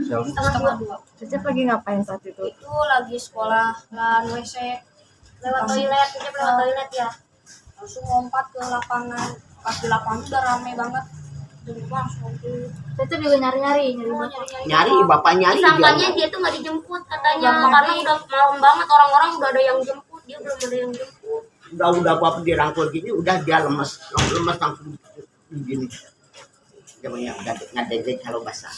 setengah dua. Cecep lagi ngapain saat itu? Itu lagi sekolah dan WC lewat toilet, Cecep lewat toilet ya. Langsung lompat ke lapangan. Pas di lapangan udah rame banget. Jadi langsung Cecep juga nyari-nyari. Nyari bapak nyari. Disangkanya dia tuh nggak dijemput katanya karena udah malam banget, orang-orang udah ada yang jemput, dia belum ada yang jemput. Udah bapak dirangkul gini, udah dia lemes langsung begini. Dia banyak ngadeg kalau basah.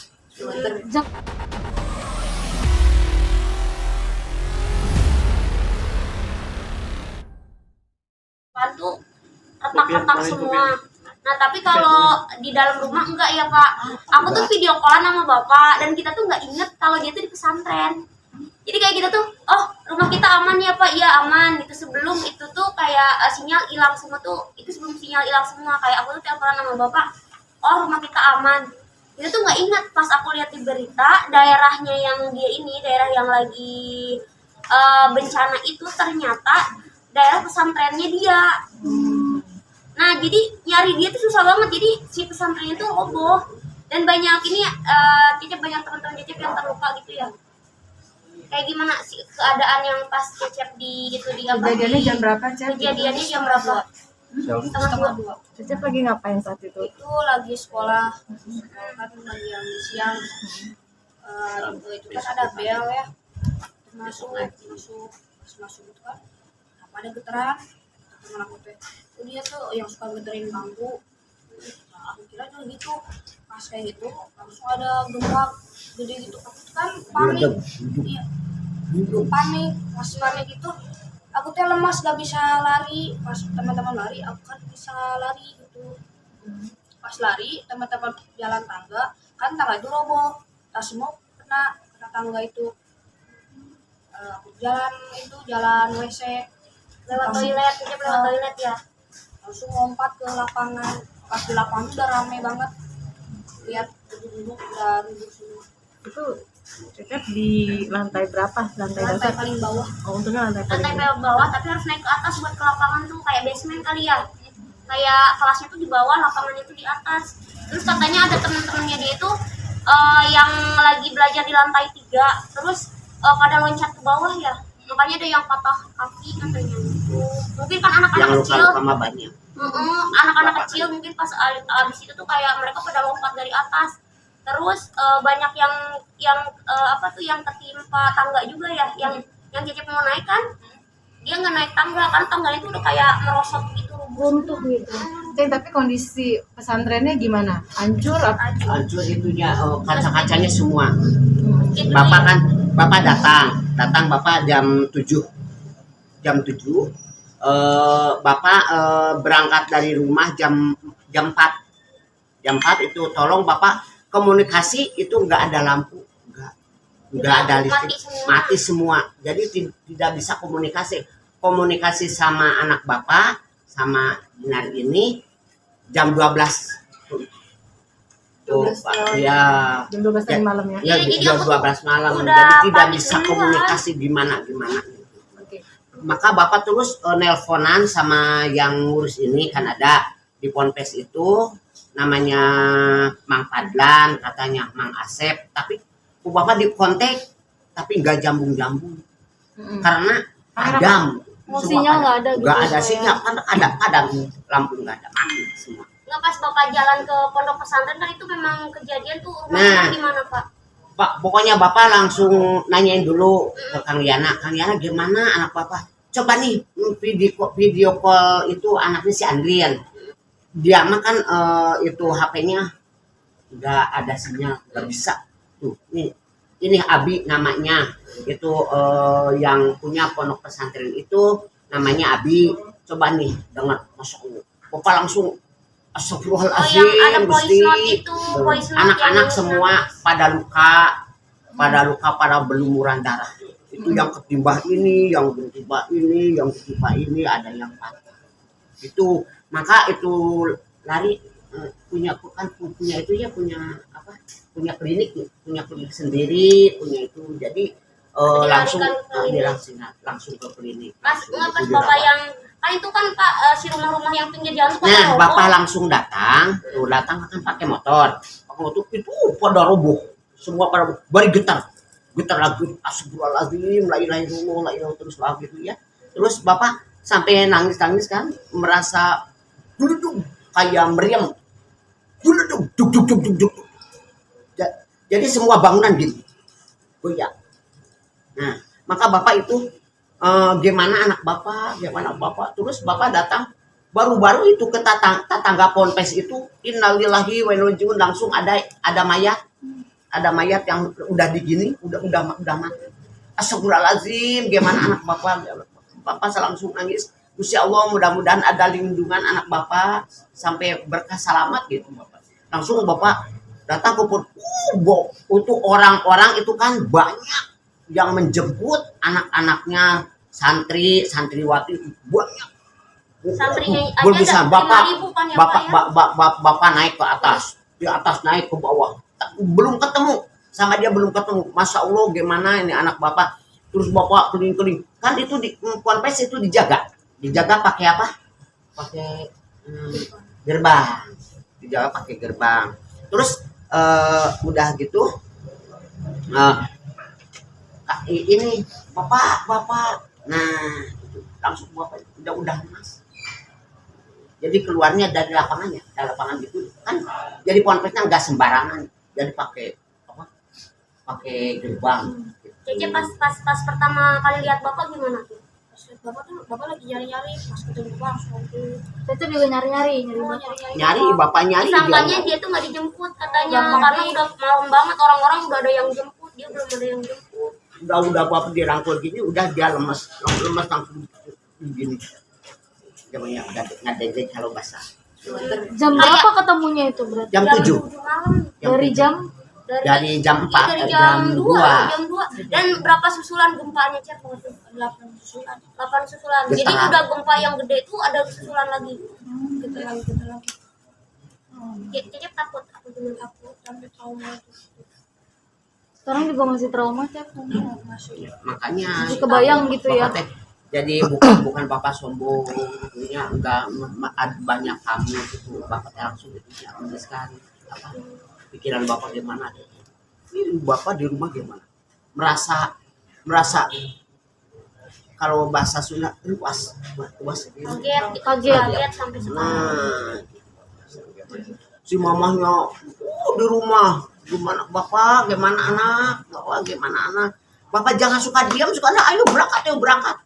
Bantu retak-retak semua. Nah tapi kalau di dalam rumah enggak ya Pak. Aku tuh video callan sama bapak dan kita tuh nggak inget kalau dia tuh di pesantren. Jadi kayak kita tuh, oh rumah kita aman ya Pak, iya aman gitu. Sebelum itu tuh kayak sinyal hilang semua tuh, itu sebelum sinyal hilang semua. Kayak aku tuh teleponan sama bapak, oh rumah kita aman. Kita tuh nggak ingat pas aku lihat di berita daerahnya yang dia ini, daerah yang lagi bencana itu ternyata daerah pesantrennya dia. Nah jadi nyari dia tuh susah banget, jadi si pesantrennya tuh roboh dan banyak ini Cecep, banyak teman-teman Cecep yang terluka gitu ya. Kayak gimana sih keadaan yang pas Cecep di itu di apa? Kejadiannya jam berapa, Cep? Kejadiannya jam berapa? Setengah dua. Cecep lagi ngapain saat itu? Itu lagi sekolah kan lagi yang siang. Itu kan ada bel ya. Masuk itu kan. Apa ada getaran? Teman aku teh. Dia tuh yang suka geterin bangku. Nah, aku kira juga gitu. Pas kayak gitu langsung ada gempa gede gitu. Aku tuh kan panik. Iya. Panik, masih panik gitu. Aku tuh lemas, gak bisa lari. Pas teman-teman lari, aku kan bisa lari gitu. Pas lari, teman-teman jalan tangga, kan tangga itu roboh. Kita semua kena tangga itu. Aku jalan WC lewat toilet, Cecep lewat toilet ya. Langsung lompat ke lapangan. Pas di lapangan udah rame banget. Lihat duduk udah duduk semua. Itu Cecep di lantai berapa? Lantai dasar? Paling bawah. Oh, untungnya lantai paling Bawah, tapi harus naik ke atas buat ke lapangan tuh kayak basement kali ya. Kayak kelasnya tuh di bawah, lapangannya tuh di atas. Terus katanya ada temen-temennya dia itu yang lagi belajar di lantai 3. Terus pada loncat ke bawah ya. Makanya ada yang patah kaki katanya. Mungkin kan anak-anak kecil. Yang luka banyak. Anak-anak kecil mungkin pas abis itu tuh kayak mereka pada lompat dari atas. Terus banyak yang tertimpa tangga juga ya, yang Cecep mau naik kan dia nggak naik tangga kan, tangganya itu udah kayak merosot gitu, runtuh gitu. Tapi kondisi pesantrennya gimana? Hancur? Hancur itunya, kaca-kacanya semua. Bapak datang bapak jam 7. Bapak berangkat dari rumah jam 4 itu. Tolong bapak komunikasi itu nggak ada lampu, nggak ada listrik, mati semua. Jadi tidak bisa komunikasi sama anak bapak sama Dinar ini jam 12. Tuh, ya. Jam 12 tadi malam ya? Ya, jam 12 malam. Jadi tidak bisa komunikasi gimana. Oke. Maka bapak terus nelponan sama yang ngurus ini, kan ada di Ponpes itu namanya Mang Padlan, katanya Mang Asep, tapi bapak di kontak tapi nggak jambung karena padam sinyal nggak ada gitu, nggak ada sinyal, kadang lampu nggak ada, mati semua. Nggak, pas bapak jalan ke pondok pesantren kan itu memang kejadian tuh rumahnya di mana Pak? Pokoknya bapak langsung nanyain dulu ke Kang Yana gimana anak bapak, coba nih video call itu anaknya si Andrian. Dia makan itu HP-nya nggak ada sinyal, nggak bisa. Tuh, ini Abi namanya, itu yang punya pondok pesantren itu namanya Abi. Coba nih dengar, masuk bapak langsung astagfirullahaladzim. Anak-anak semua pada luka, pada berlumuran darah. Itu yang ketimpa ini, yang ketimpa ini, ada yang patah. Itu maka itu lari punya klinik sendiri, punya itu. Jadi langsung ke klinik. Pas bapak yang kan itu kan Pak, si rumah-rumah yang pinggir jalan itu nah bapak langsung datang akan pakai motor itu pada roboh semua para bari getar lagi, astagfirullahaladzim, la ilaha illallah, la ilaha terus lagi gitu ya. Terus bapak sampai nangis kan, merasa duduk kayak meriam, duduk. Jadi semua bangunan gitu, goyang. Nah, maka bapak itu gimana anak bapak, terus bapak datang baru-baru itu ke tetangga ponpes itu, innalillahi wa inna ilaihi raji'un, langsung ada mayat yang udah digini, udah mati. Astagfirullahaladzim, gimana anak bapak langsung nangis. Gusti Allah, mudah-mudahan ada lindungan anak bapak sampai berkah selamat gitu bapak. Langsung bapak datang ke untuk orang-orang itu kan banyak yang menjemput anak-anaknya, santriwati banyak. Santrinya aja Bisa ada bapak 5.000 kan ya, Pak, ya? bapak naik ke atas, di atas naik ke bawah, belum ketemu sama dia, belum ketemu. Masya Allah, gimana ini anak bapak. Terus bapak keliling kan, itu di ponpes itu dijaga pakai apa, pakai gerbang, dijaga pakai gerbang. Terus udah gitu ini bapak, nah langsung bapak udah mas. Jadi keluarnya dari lapangan gitu kan. Jadi ponpesnya nggak sembarangan, jadi pakai gerbang. Cece pas pertama kali lihat bapak gimana tuh? Pas lihat bapak lagi nyari-nyari, pas ketemu bapak langsung tuh. Cece juga nyari Bapak nyari. Disangkanya dia tuh nggak dijemput katanya, karena udah malam banget, orang-orang udah ada yang jemput, dia belum ada yang jemput. Udah bapak dirangkul gini, udah dia lemes langsung gini. Jamnya nggak ada kalau basah. Jam berapa ketemunya itu berarti? Jam 7 malam. dari jam 4 dari jam 2. Dan berapa susulan gempanya, Cep? 8 susulan. Jadi udah gempa yang gede itu ada susulan lagi. Getar lagi. Cep takut, aku juga takut sampai trauma itu. Sekarang juga masih trauma, Cep. Makanya masih kebayang gitu ya. Jadi bukan bapak sombong, punya enggak banyak tamu gitu, bapak langsung gitu ya, sekali apa pikiran bapak gimana? Ini bapak di rumah gimana? Merasa kalau bahasa Sunda luas kaget sampai sekarang. Nah, si mamahnya di rumah, gimana bapak, gimana anak, bapak jangan suka diam, ayo berangkat.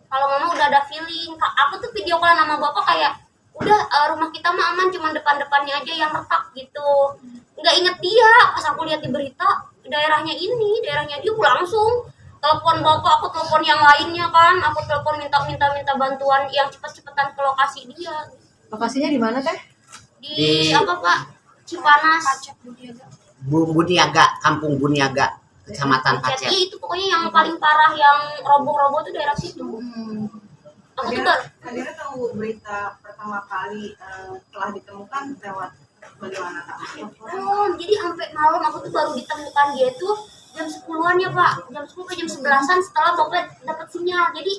Kalau mama udah ada feeling, aku tuh video call sama bapak kayak udah rumah kita mah aman, cuma depannya aja yang retak gitu. Nggak inget dia, pas aku lihat di berita daerahnya dia, aku langsung telepon bapak, aku telepon yang lainnya kan, aku telepon minta bantuan yang cepet-cepetan ke lokasi dia. Lokasinya di mana teh? Di apa Pak? Cipanas. Buniaga, Kampung Buniaga, Kecamatan Pacet. Itu pokoknya yang paling parah, yang roboh-roboh itu daerah situ. Aku tuh Kadira tahu berita pertama kali telah ditemukan lewat bagaimana Kak? jadi sampai malam aku tuh baru ditemukan dia tuh jam 10-an ya Pak, jam 10 ke jam 11-an setelah bapak dapat sinyal. Jadi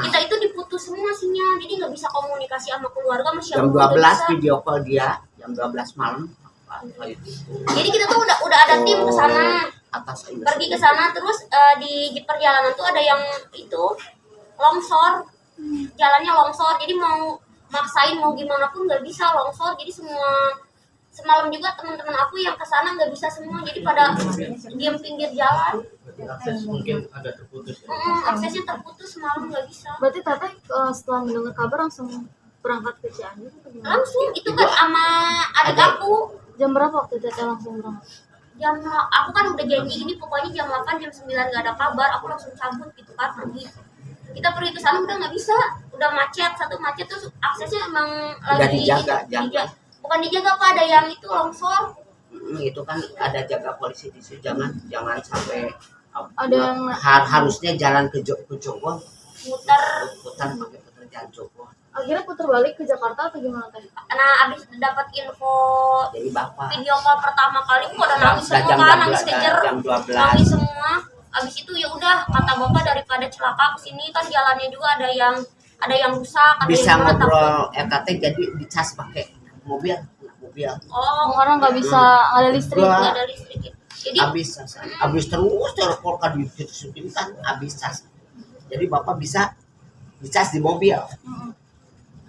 kita itu diputus semua sinyal, jadi nggak bisa komunikasi sama keluarga, sama siapa. Jam 12 video call dia, jam 12 malam. Jadi kita tuh udah ada tim ke sana, pergi ke sana, terus di perjalanan tuh ada yang itu longsor, jalannya longsor, jadi mau maksain mau gimana pun nggak bisa, longsor. Jadi semalam juga teman-teman aku yang kesana nggak bisa semua, jadi pada diam pinggir jalan. Akses mungkin agak terputus. Aksesnya terputus semalam, nggak bisa. Berarti Teteh setelah mendengar kabar langsung berangkat ke Cianjur? Langsung itu kan sama adik aku. Jam berapa waktu Teteh langsung berangkat? Aku kan udah janji ini pokoknya jam 8 jam 9 nggak ada kabar, aku langsung cabut gitu kan, pergi. Kita pergi ke sana udah nggak bisa, udah macet terus aksesnya emang udah lagi bukan dijaga Pak, ada yang itu longsor. Itu kan ada jaga polisi di situ, jangan sampai ada yang harusnya jalan ke Jogja, putar pakai jalan Jogja. Akhirnya putar balik ke Jakarta atau gimana tadi? Nah, abis dapat info Jadi bapak video call pertama kali aku udah nangis semua jam kan, nangis kejer, jam 12. nangis semua. Abis itu ya udah, kata bapak daripada celaka kesini kan jalannya juga ada yang rusak, ada bisa yang ngobrol RKT, jadi dicas pakai mobil. Oh, Orang nggak bisa, nggak ada listrik. nggak ada listrik. Jadi habis terus telepon kan kan habis cas. Jadi bapak bisa dicas di mobil.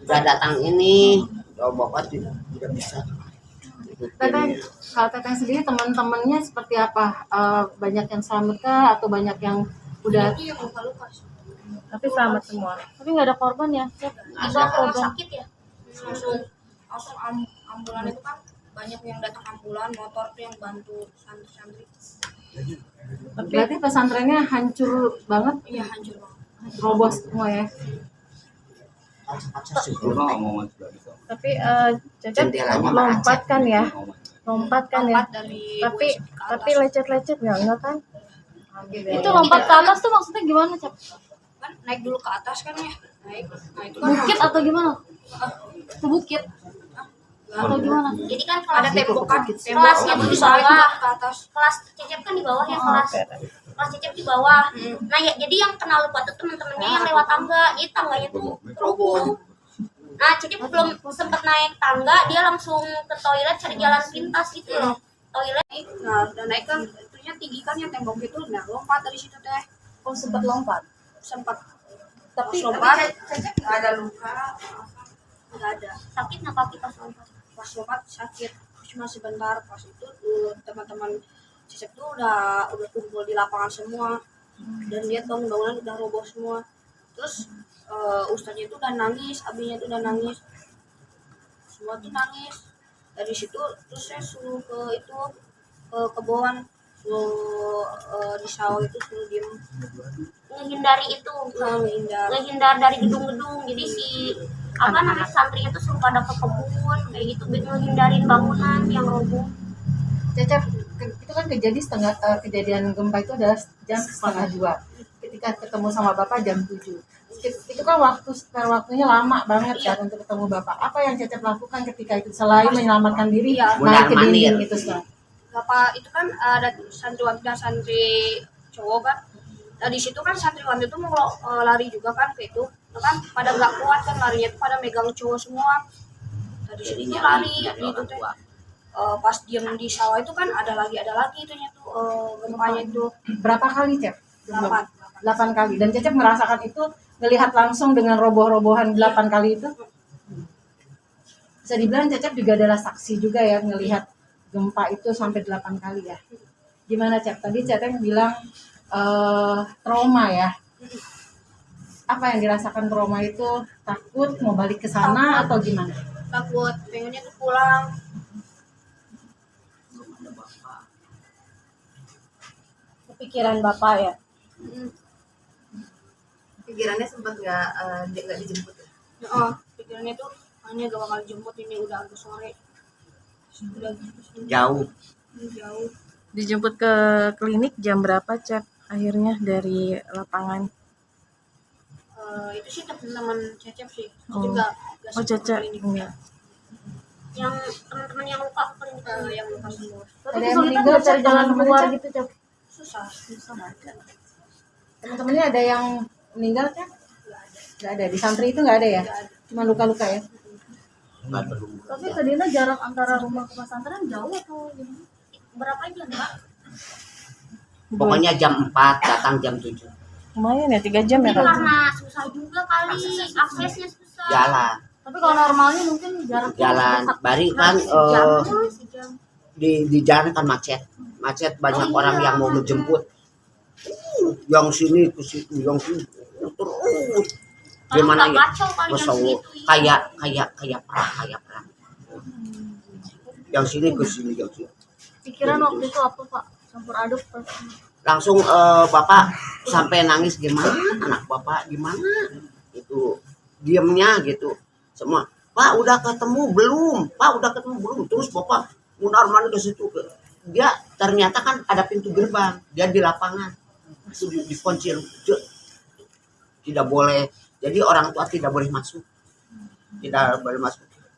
Udah datang ini, bapak tidak bisa. Teteh, kalau teteh sendiri teman-temannya seperti apa? Banyak yang selamat kah atau banyak yang udah? itu yang luka-luka. Tapi selamat semua. Tapi nggak ada korban ya? Itu orang sakit ya. Langsung ambulan itu kan banyak yang datang ambulan, motor tuh yang bantu santri-santri. Berarti pesantrennya hancur banget, Iya hancur banget. roboh semua ya. Tapi Cecep Jendelanya lompat kan ya? Lompat kan ya? Lompat dari Tapi WC ke tapi atas. lecet-lecet nggak kan? Itu lompat ke atas tuh maksudnya gimana, Cep? Kan naik dulu ke atas kan ya. Naik. Nah itu kan Bukit atau gimana? Itu bukit atau gimana? jadi kan kalau ada tembokan, Kelasnya temboknya tuh tuh di bisa naik bawah. ke atas. Kelas Cecep kan di bawah ya, kelas Cecep di bawah. Nah ya, jadi yang kena lupa tuh temen-temennya yang lewat tangga, jadi tangganya tuh roboh. Nah Cecep belum sempet naik tangga, dia langsung ke toilet cari jalan pintas gitu loh. Toilet. Nah udah naik kan, itunya tinggi kan yang tembok itu, nah lompat dari situ teh. Oh sempet lompat. Sempat Tapi lompat, Cecep nggak ada luka. nggak ada. sakit nggak kaki pas lompat? Pas lompat sakit, cuma sebentar. Pas itu teman-teman Cecep tuh udah kumpul di lapangan semua, dan lihat bangunan udah roboh semua. Terus ustaznya itu udah nangis, abinya tuh udah nangis, semua tuh nangis. Dari situ terus saya suruh ke itu ke kebon, suruh di sawah itu suruh diem, Menghindari itu, menghindar. ngehindar dari gedung-gedung. Jadi si apa namanya santrinya tuh suruh pada ke kebun kayak gitu, biar menghindarin bangunan yang roboh. Cecep, itu kan kejadian gempa itu adalah jam 1:30. Ketika ketemu sama Bapak jam 7. Itu kan waktunya lama banget kan untuk ketemu Bapak. Apa yang Cecep lakukan ketika itu selain menyelamatkan diri, Iya. naik ke dinding Mondar-mandir. itu sekarang? Bapak itu kan ada santriwan dan santri cowok kan. Nah di situ kan santriwan itu mau lari juga kan ke itu. Nah, kan pada nggak kuat kan larinya tuh pada megang cowok semua. Nah di situ dia lari gitu teh. Pas diem di sawah itu kan ada lagi itunya tuh gempanya itu Berapa kali, Cep? 8. 8 kali. Dan Cecep merasakan itu, melihat langsung dengan roboh-robohan 8 kali itu. Bisa dibilang Cecep juga adalah saksi juga ya, ngelihat gempa itu sampai 8 kali ya. Gimana, Cep? Tadi Cecep bilang trauma ya. Apa yang dirasakan trauma itu? Takut mau balik ke sana atau gimana? Takut pengennya tuh pulang. Kepikiran Bapak ya. Pikirannya sempat nggak dijemput. Oh, pikirannya tuh hanya gak bakal jemput, ini udah agak sore. Udah Jauh. jauh. Dijemput ke klinik jam berapa, Cep? Akhirnya dari lapangan. Itu sih teman-teman Cecep sih. Oh. Juga Oh, Cecep. Enggak. Yang teman-teman yang luka ke klinik. yang luka semua. Ada yang meninggal, cari jalan keluar gitu, Cep? Susah. Teman-temannya ada yang meninggal, Cep? Nggak ada. Di santri itu nggak ada ya? Cuma luka-luka ya? Nggak perlu. Tapi tadinya jarak antara rumah ke pesantren jauh atau gimana? Berapa jam, Pak? Pokoknya jam 4, datang jam 7. Lumayan ya, 3 jam ya, Itu Kak? karena susah juga kali, aksesnya susah. Jalan. Tapi kalau normalnya mungkin Jalan. Bari kan sejam. di jalan kan macet. Macet banyak orang yang mau menjemput. Yang sini ke situ, yang sini terus. Gimana ya? Kacau kali Masya yang Allah, segitu. kayak perang. Yang sini ke sini, yang sini. Pikiran waktu itu apa, Pak? Campur aduk pasti. Langsung bapak sampai nangis, gimana anak bapak gimana? Itu diamnya gitu. Semua, Pak udah ketemu belum? Pak udah ketemu belum? Terus bapak mundar-mandir ke situ. Dia ternyata kan ada pintu gerbang, dia di lapangan. Itu dikunci, tidak boleh. Jadi orang tua tidak boleh masuk,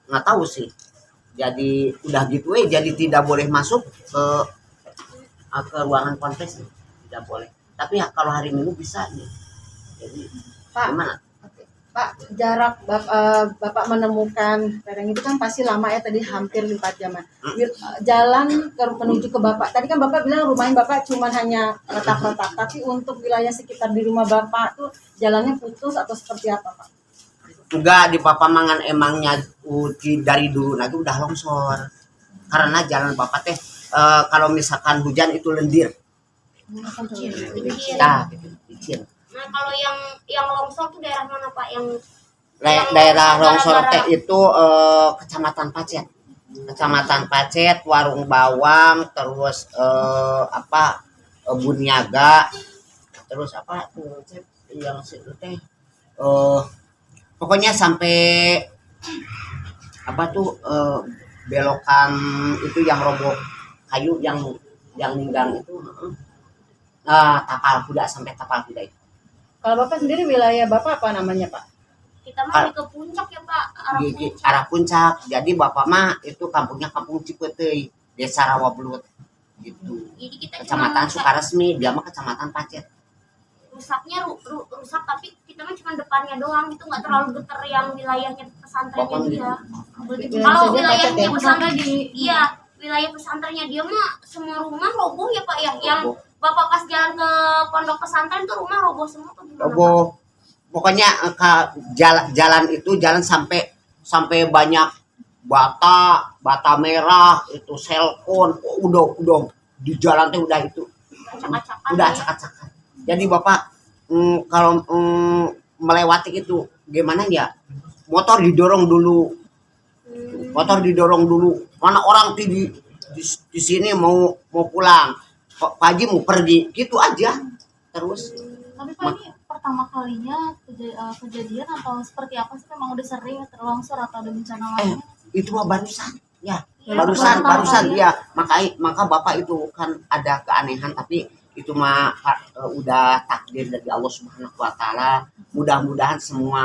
nggak tahu sih. Jadi udah gitu jadi tidak boleh masuk ke ruangan kontes, tidak boleh. Tapi ya, kalau hari Minggu bisa nih. Jadi Pak, gimana? Pak, jarak Bapak menemukan lereng itu kan pasti lama ya, tadi hampir 4 jaman. Jalan menuju ke Bapak, tadi kan Bapak bilang rumahnya Bapak cuma hanya retak-retak, tapi untuk wilayah sekitar di rumah Bapak tuh jalannya putus atau seperti apa Pak? Enggak, di Papamangan emangnya dari dulu lagi udah longsor. Karena jalan Bapak teh kalau misalkan hujan itu lendir. Nah, licin. Nah kalau yang longsor tuh daerah mana Pak? Yang Daerah longsor gara-gara- teh itu Kecamatan Pacet. Kecamatan Pacet, Warung Bawang, terus Buniaga, terus apa tuh yang situ teh pokoknya sampai apa tuh belokan itu yang roboh kayu yang ninggang itu Tapal Kuda sampai Tapal Kuda itu. Kalau Bapak sendiri wilayah Bapak apa namanya Pak? kita mah ke puncak ya Pak, arah Di puncak. arah puncak. Jadi Bapak mah itu kampungnya Kampung Cipeteuy, Desa Rawablut gitu. Jadi kita Kecamatan cuma Sukaresmi, dia mah Kecamatan Pacet. rusaknya rusak tapi kita mah cuma depannya doang, itu nggak terlalu geter yang wilayahnya pesantrennya Pokoknya dia. Wilayah Kalau saja wilayahnya Pacet ya? pesantren iya wilayah pesantrennya dia mah semua rumah roboh ya Pak ya. Yang Roboh. Bapak pas jalan ke pondok pesantren tuh rumah roboh semua tuh gimana, Pak? Roboh. Pokoknya ke jalan itu jalan sampai banyak bata merah itu selkon udah di jalan tuh udah itu Acak-acakan udah ya. acak-acakan. Jadi Bapak kalau melewati itu gimana ya? Motor didorong dulu. Motor didorong dulu. Mana orang di sini mau pulang. Pak Haji mau pergi. Gitu aja. Terus Tapi Pak ini pertama kalinya kejadian atau seperti apa sih? Memang udah sering terlongsor atau ada bencana lainnya? itu mah barusan. Ya, Iya, barusan baru ya. Maka Bapak itu kan ada keanehan tapi itu mah udah takdir dari Allah Subhanahu wa taala. Mudah-mudahan semua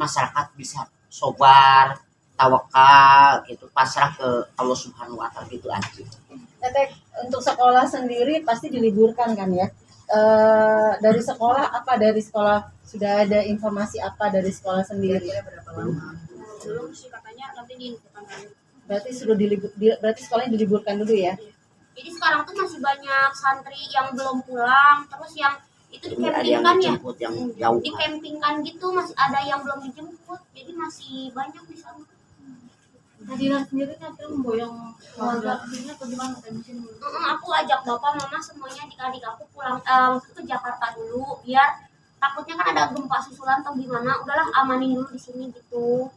masyarakat bisa sabar, tawakal gitu, pasrah ke Allah Subhanahu wa taala gitu aja. Teteh, untuk sekolah sendiri pasti diliburkan kan ya? Dari sekolah sudah ada informasi apa dari sekolah sendiri? Belum sih, katanya nanti diinfokan lagi. Berarti berarti sekolahnya diliburkan dulu ya? Jadi sekarang tuh masih banyak santri yang belum pulang, terus yang itu Ini ada yang dicampingkan ya, dijemput yang jauh. dicampingkan gitu, masih ada yang belum dijemput, jadi masih banyak di sana. Nah, Dinar sendiri kan akhirnya memboyong keluarga ke sini atau gimana? Aku ajak bapak, mama, semuanya adik-adik aku pulang ke Jakarta dulu, biar takutnya kan ada gempa susulan atau gimana, udahlah amanin dulu di sini gitu.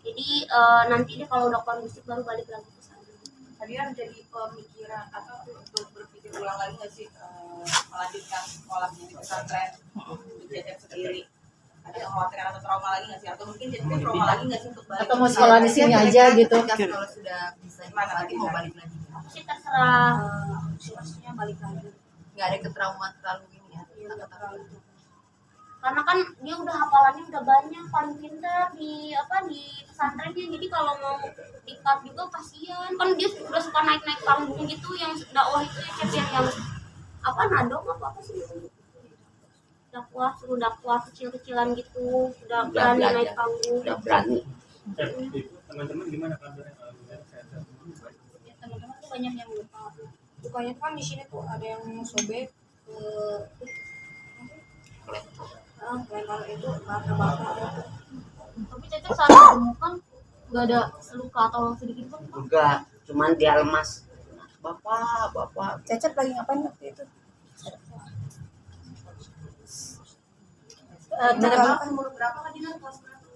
Jadi nanti deh kalau udah kondusif baru balik lagi ke sana. Tadi kan jadi pemikiran atau untuk berpikir ulang lagi nggak sih melanjutkan sekolah di pesantren untuk Cecep sendiri? Ada kekhawatiran atau trauma lagi nggak sih? Atau mungkin Cecep trauma lagi nggak sih untuk balik? Atau mau sekolah di sini aja gitu? Kalau sudah bisa lagi mau balik lagi. Aku sih terserah. Situasinya balik lagi. Nggak ada ketraumaan terlalu ini ya. Iya, nggak terlalu. Karena kan dia udah hafalannya udah banyak, paling pintar di pesantrennya. Jadi kalau mau dikat juga kasihan. Kan dia udah suka naik-naik panggung gitu, yang dakwah itu ya Cep, yang apa nadong apa sih? Suruh dakwah kecil-kecilan gitu, udah Udah berani belajar. naik panggung. Udah berani. Teman-teman gimana kabarnya? Alhamdulillah sehat. Ya, teman-teman tuh banyak yang lupa. Lukanya kan di sini tuh ada yang sobek ke kelempar itu bakar. Tapi Cecep saat ditemukan nggak ada luka atau sedikit pun? Enggak, cuman dia lemas. Bapak. Cecep lagi ngapain waktu itu? Kan umur berapa kan Dinar? Kelas berapa?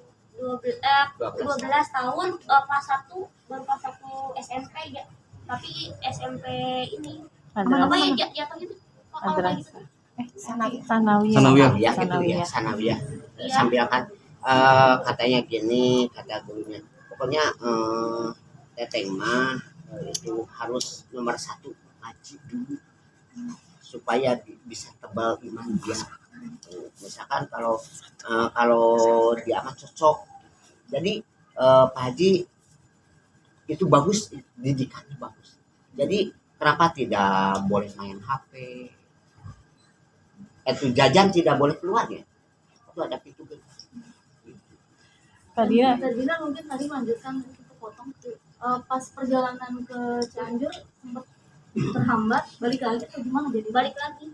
12 tahun, kelas 1 baru kelas 1 SMP ya. Tapi SMP ini apa ya jatuh gitu? Kalau kayak gitu. Sanawiyah. Sanawiyah. Iya. Sambil kan katanya gini, kata gurunya. Pokoknya teteh mah itu harus nomor 1 ngaji dulu supaya bisa tebal iman dia. Misalkan kalau dia amat cocok. Jadi Pak Haji itu bagus, didikannya bagus. Jadi kenapa tidak boleh main HP? Itu jajan tidak boleh keluar ya. Itu ada pintu gitu. Tadinya mungkin tadi lanjutkan kita potong pas perjalanan ke Cianjur sempat terhambat, balik lagi atau gimana jadi? Balik lagi.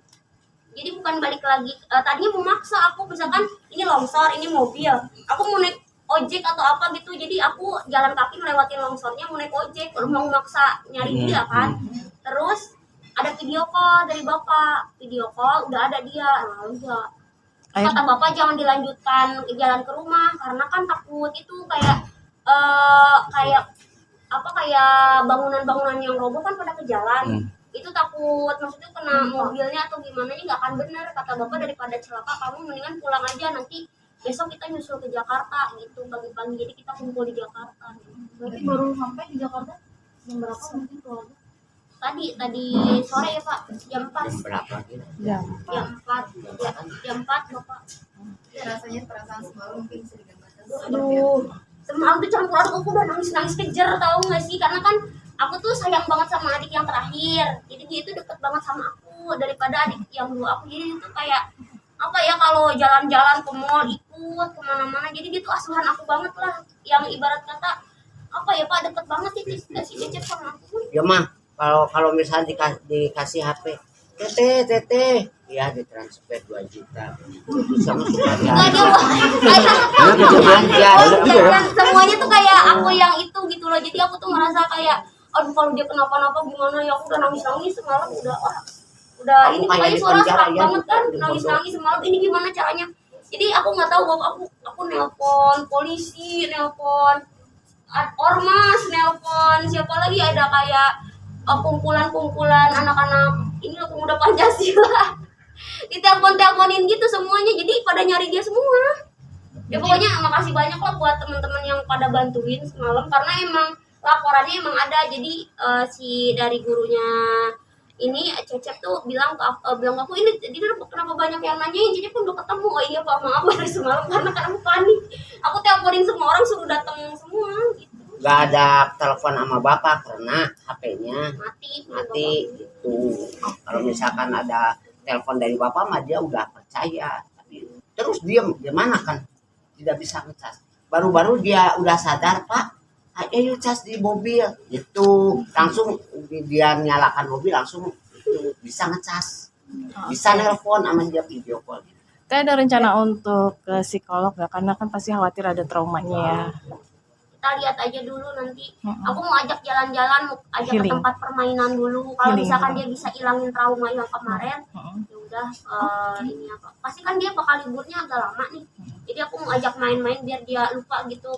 Jadi bukan balik lagi, tadinya memaksa aku, misalkan ini longsor, ini mobil, aku mau naik ojek atau apa gitu, jadi aku jalan kaki melewatin longsornya mau naik ojek, mau maksa nyari dia kan. Terus ada video call dari bapak, video call udah ada dia, nah udah kata bapak jangan dilanjutkan jalan ke rumah karena kan takut itu kayak kayak apa, kayak bangunan-bangunan yang roboh kan pada ke jalan. Itu takut maksudnya kena mobilnya atau gimana, nggak akan benar kata bapak, daripada celaka kamu mendingan pulang aja, nanti besok kita nyusul ke Jakarta gitu pagi-pagi, jadi kita kumpul di Jakarta. Berarti baru sampai di Jakarta jam berapa mungkin keluarga? Tadi sore ya Pak, jam 4. Berapa gitu? Jam 4 Bapak. Ya, rasanya perasaan semalam mungkin bisa digambarkan. Aduh, semalam tuh campur aduk, aku udah nangis kejer, tahu nggak sih, karena kan aku tuh sayang banget sama adik yang terakhir, jadi dia itu deket banget sama aku daripada adik yang dua aku, jadi itu kayak apa ya, kalau jalan-jalan ke mall ikut kemana-mana, jadi dia tuh asuhan aku banget lah, yang ibarat kata apa ya Pak, deket banget si Cecep sama aku. Ya mah, kalau misalnya dikasih HP, Tete, ya ditransfer 2 juta. Sama Enggak, dia dan semuanya tuh kayak aku yang itu gitu loh, jadi aku tuh merasa kayak aduh kalau dia kenapa-napa gimana ya, aku udah nangis semalam, udah ini pokoknya suara serak banget kan, nangis semalam, ini gimana caranya. Jadi aku nggak tahu, aku nelpon polisi, nelpon ormas, nelpon siapa lagi, ada kayak kumpulan anak-anak ini pemuda Pancasila ditelepon-teleponin gitu semuanya, jadi pada nyari dia semua. Ya pokoknya makasih banyak lah buat teman-teman yang pada bantuin semalam, karena emang laporannya emang ada. Jadi si dari gurunya ini Cecep tuh bilang ke aku ini kenapa banyak yang nanyain, jadi pun udah ketemu. Oh iya Pak, maaf dari semalam karena aku panik, aku teleponin semua orang suruh datang semua gitu. Gak ada telepon sama bapak karena HP-nya mati gitu. Kalau misalkan ada telepon dari bapak mah dia udah percaya, tapi terus diam, gimana kan tidak bisa ngecas. Baru-baru dia udah sadar, Pak, ayo cas di mobil gitu, langsung dia nyalakan mobil, langsung itu bisa ngecas, bisa nelpon sama dia video call. Teh ada rencana untuk ke psikolog gak? Karena kan pasti khawatir ada traumanya ya. Kita lihat aja dulu nanti. Aku mau ajak jalan-jalan, mau ajak Healing. ke tempat permain-main dulu. Kalau Healing. misalkan dia bisa ilangin trauma yang kemarin, ya udah ini apa? Pasti kan dia bakal liburnya agak lama nih. Jadi aku mau ajak main-main biar dia lupa gitu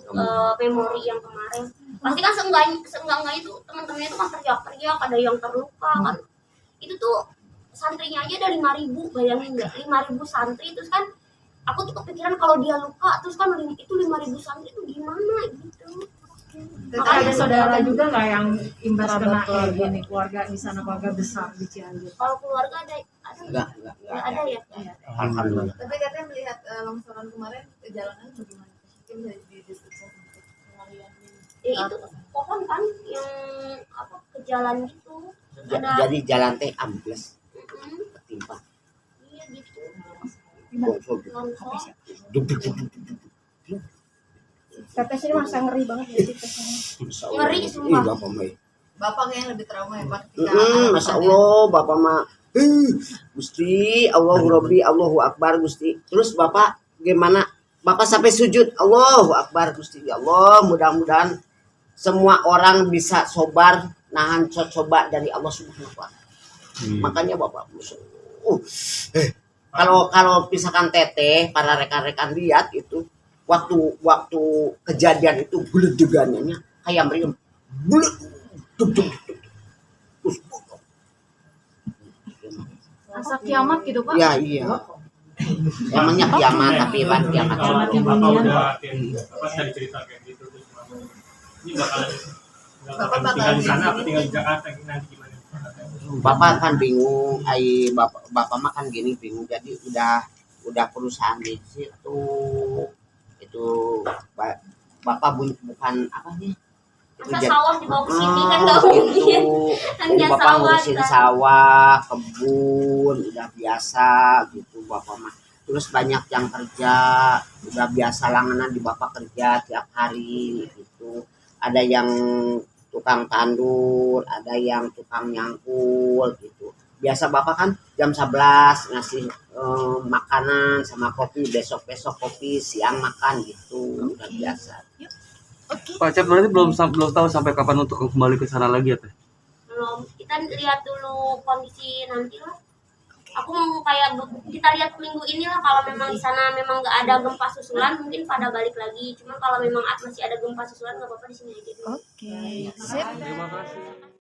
memori yang kemarin. Pasti kan seenggaknya itu teman-temannya itu kan teriak-teriak, ada yang terluka kan. Itu tuh santrinya aja ada 5.000, bayangin nggak? 5.000 santri, terus kan aku tuh kepikiran kalau dia luka, terus kan itu 5.000 santri itu gimana gitu. Ada saudara juga nggak yang imbas kena kayak gini, keluarga di sana, keluarga besar di Cianjur? Kalau keluarga ada Enggak ada ya. Alhamdulillah. Tapi katanya melihat longsoran kemarin jalanan bagaimana? Mungkin bisa dideskripsikan untuk pengalian ini. Ya itu pohon kan yang apa ke jalan gitu. Jadi jalan teh ambles, ketimpa. Iya gitu. Longsor. Longsor. Tetes ini masa ngeri banget ya sih. Ngeri Ih, sumpah. bapak mah. Bapak kayaknya lebih trauma ya Pak. ketika Masya Allah, bapak mah. Gusti, Allahu Rabbi, Allahu Akbar Gusti. Terus bapak gimana? Bapak sampai sujud, Allahu Akbar Gusti. Ya Allah, mudah-mudahan semua orang bisa sobar nahan coba dari Allah Subhanahu wa taala. Makanya bapak kalau misalkan teteh para rekan-rekan lihat itu waktu kejadian itu buledegannya kayak meriam. Bulet. Rasa kiamat gitu Pak? Ya iya. Emangnya kiamat tapi bukan kiamat. Bapak udah apa tadi cerita kayak gitu terus ini bakal tinggal di sana apa tinggal di Jakarta nanti gimana? Bapak kan bingung, bapak mah kan gini bingung, jadi udah perusahaan di situ itu bapak bukan apa nih? Masa sawah dibawa ke sini kan nggak mungkin. Jadi Hanya bapak sawah ngurusin kan. sawah, kebun, udah biasa gitu bapak mah. terus banyak yang kerja, udah biasa langganan di bapak kerja tiap hari gitu. Ada yang tukang tandur, ada yang tukang nyangkul gitu. Biasa bapak kan jam 11 ngasih makanan sama kopi, besok kopi, siang makan gitu, udah biasa. Pak Cep berarti belum tahu sampai kapan untuk kembali ke sana lagi ya Teh? Belum, kita lihat dulu kondisi nanti lah. Aku mau kayak kita lihat minggu ini lah, kalau memang di sana memang nggak ada gempa susulan mungkin pada balik lagi. Cuma kalau memang masih ada gempa susulan nggak apa-apa di sini aja dulu. Oke, sip. Terima kasih.